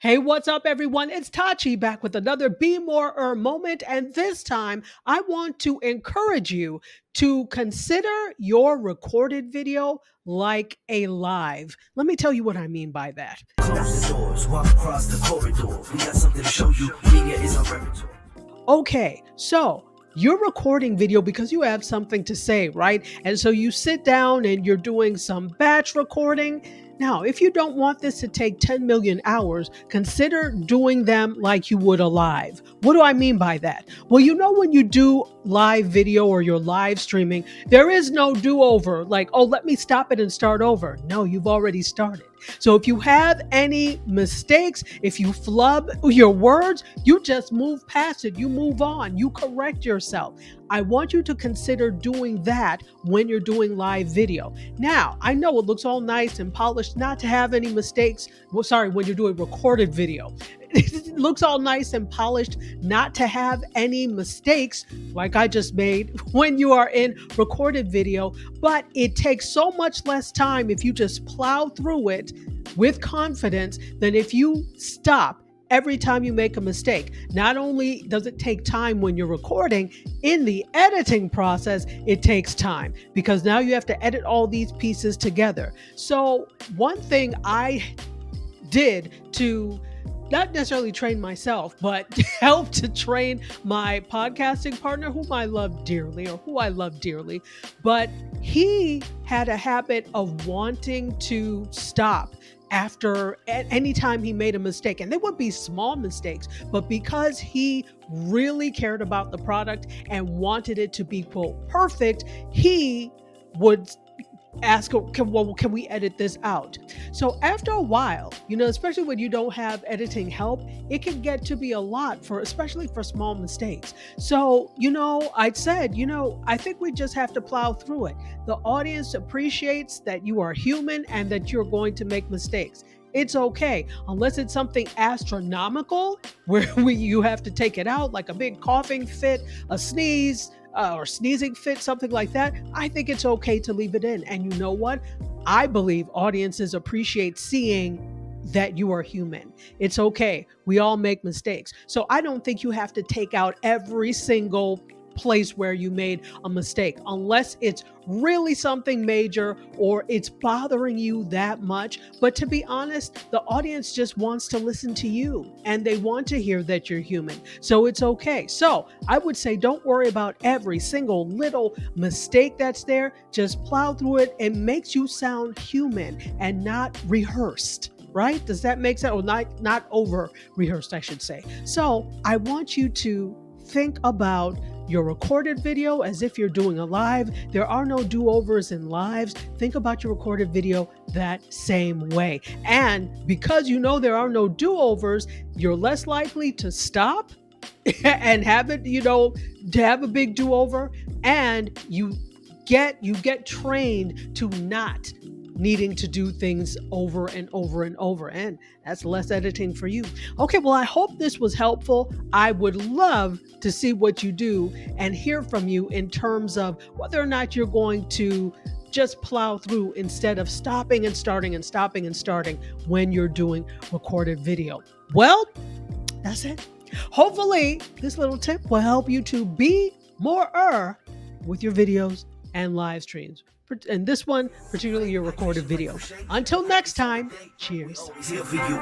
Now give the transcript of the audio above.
Hey, what's up, everyone? It's Tachi back with another Be More moment. And this time, I want to encourage you to consider your recorded video like a live. Let me tell you what I mean by that. Close the doors, walk across the corridor. We got something to show you. Media is our repertoire. Okay, so you're recording video because you have something to say, right? And so you sit down and you're doing some batch recording. Now, if you don't want this to take 10 million hours, consider doing them like you would a live. What do I mean by that? Well, when you do live video or you're live streaming, there is no do-over, like, oh, let me stop it and start over. No, you've already started. So if you have any mistakes, if you flub your words, you just move past it. You move on. You correct yourself. I want you to consider doing that when you're doing live video. Now, I know it looks all nice and polished not to have any mistakes. Well, sorry, when you're doing recorded video. It looks all nice and polished not to have any mistakes like I just made when you are in recorded video, but it takes so much less time if you just plow through it with confidence than if you stop every time you make a mistake. Not only does it take time when you're recording, in the editing process, it takes time because now you have to edit all these pieces together. So one thing I did to not necessarily train myself, but help to train my podcasting partner, who I love dearly, but he had a habit of wanting to stop after any time he made a mistake. And they would be small mistakes, but because he really cared about the product and wanted it to be, quote, perfect, he would ask, can we edit this out? So after a while, especially when you don't have editing help, it can get to be a lot especially for small mistakes. So, I said, I think we just have to plow through it. The audience appreciates that you are human and that you're going to make mistakes. It's okay, unless it's something astronomical where you have to take it out, like a big coughing fit, a sneeze, or sneezing fit, something like that. I think it's okay to leave it in. And you know what? I believe audiences appreciate seeing that you are human. It's okay. We all make mistakes. So I don't think you have to take out every single place where you made a mistake, unless it's really something major or it's bothering you that much. But to be honest, the audience just wants to listen to you and they want to hear that you're human. So it's okay. So I would say don't worry about every single little mistake that's there. Just plow through it. It makes you sound human and not rehearsed. Right? Does that make sense? Or not over rehearsed, I should say. So I want you to think about your recorded video as if you're doing a live. There are no do-overs in lives. Think about your recorded video that same way. And because there are no do-overs, you're less likely to stop and have it, to have a big do-over, and you get trained to not needing to do things over and over and over. And that's less editing for you. Okay, well, I hope this was helpful. I would love to see what you do and hear from you in terms of whether or not you're going to just plow through instead of stopping and starting and stopping and starting when you're doing recorded video. Well, that's it. Hopefully, this little tip will help you to be more with your videos and live streams. And this one, particularly your recorded video. Until next time, cheers. Always here for you.